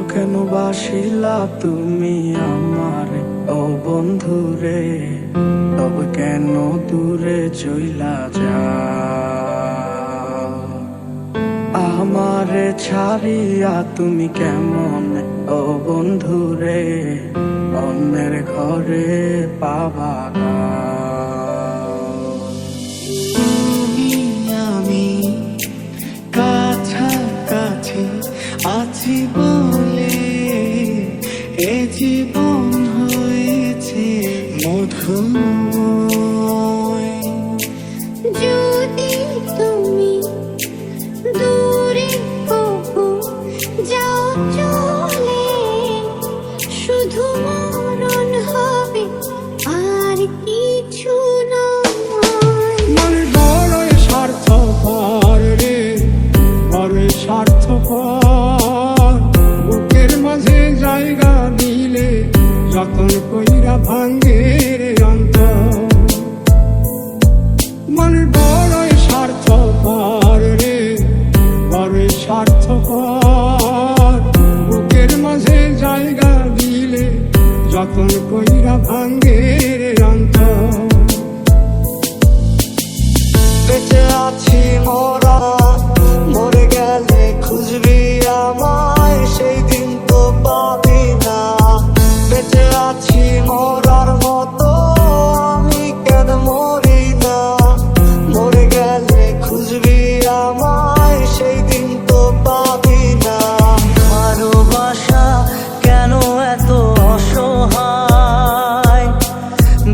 কেন বাসিলা তুমি আমার ও বন্ধু রে, তবে কেন দূরে চইলা যাও? আমারে ছাড়িয়া তুমি কেমন ও বন্ধু রে, অন্যের ঘরে পাবা আমি কাছাকাছি আছি বলে এ জীবন হয়েছে মধুময়। যদি তুমি দূরে কবু যাও চলে, শুধু মরণ হবে আর কিছু নয়। মানে বড়ই স্বার্থপর রে, বড়ই স্বার্থপর। বুকের মাঝে জায়গা দিলে যতন কইরা ভাঙ্গে রে অন্তর। মানে বড়ই স্বার্থপর রে, বড়ই স্বার্থপর। বুকের মাঝে জায়গা দিলে যতন কইরা ভাঙ্গে রে অন্তর। বেঁচে আছি মোরা, মরে গেলে খুঁজবি আমায়, সেই দিন তো পাবি না। বেঁচে আছি মরার মতো, আমি কেন মরি না? মরে গেলে খুঁজবি আমায়, সেই দিন তো পাবি না। ভালোবাসা কেন এত অসহায়,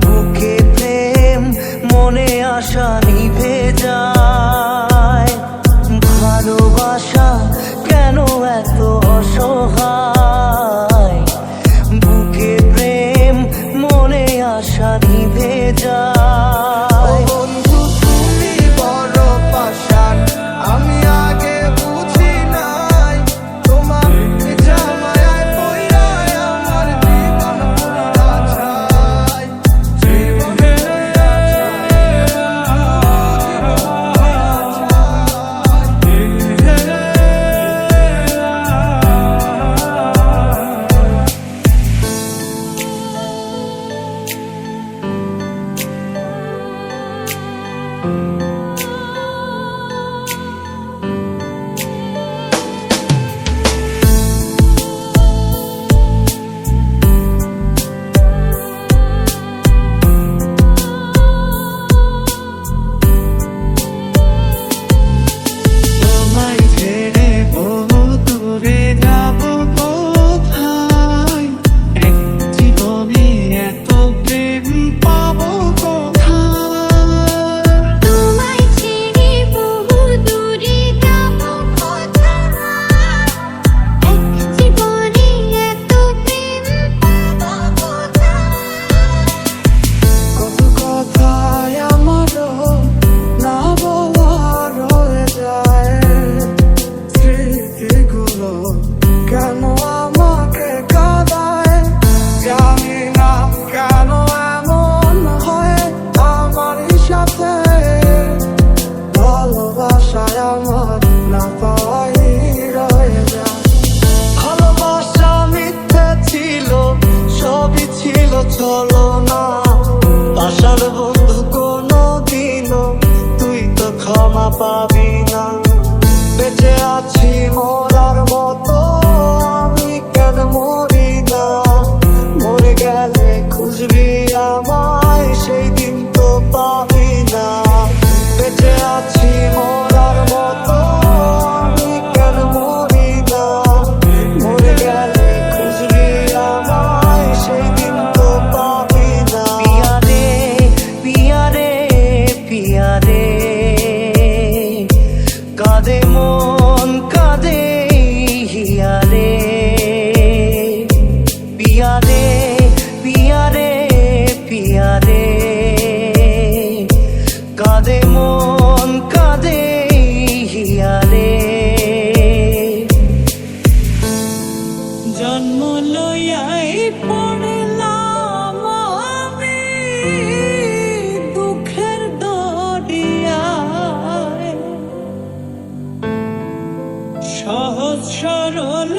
বুকে প্রেম মনে আশা নিভে যায়। ভালোবাসা কেন এত অসহায়, বুকে প্রেম মনে আশা নিভে যায়। বন্ধু তুমি বড় পাষাণ, আমি আগে বুঝি নাই। তোমার জামায়ায় পইরা আমার জীবন পুরা ছাই। তোমায় ছেড়ে বহু দূরে যাব কোথায়? এক জীবনে এত প্রেম পাবো কোথায়? তোমায় ছেড়ে বহু দূরে যাব কোথায়? এক জীবনে এত প্রেম পাবো কোথায়? কত কথাই আমারও না বলা রয়ে যায়। স্মৃতিগুলো কেন আমাকে কাঁদায়, জানি না কেন এমন হয় আমার সাথে। ভালোবাসায় আমার না পাওয়াই রয়ে যায়। ভালোবাসা মিথ্যে ছিল, সবই ছিল ছলনা। পাষাণ বন্ধু কোনো দিনও তুই তো ক্ষমা পাবি না। বেঁচে আছি মরার মতো, আমি কেন মরি না? মরে গেলে খুঁজবি আমায়, সেই দিন তো পাবি না। বেঁচে আছি মরার মতো, আমি কেন মরি না? মরে গেলে খুঁজবি আমায়, সেই দিন তো পাবি না। পিয়া রে, পিয়া রে, পিয়া রে, কাঁদে মন কাঁদে হিয়া রে। পিয়া রে, পিয়া রে, পিয়া রে, কাঁদে মন কাঁদে হিয়া রে। জন্ম লইয়াই পড়লাম আমি দুঃখের দরিয়ায়, সহজ সরল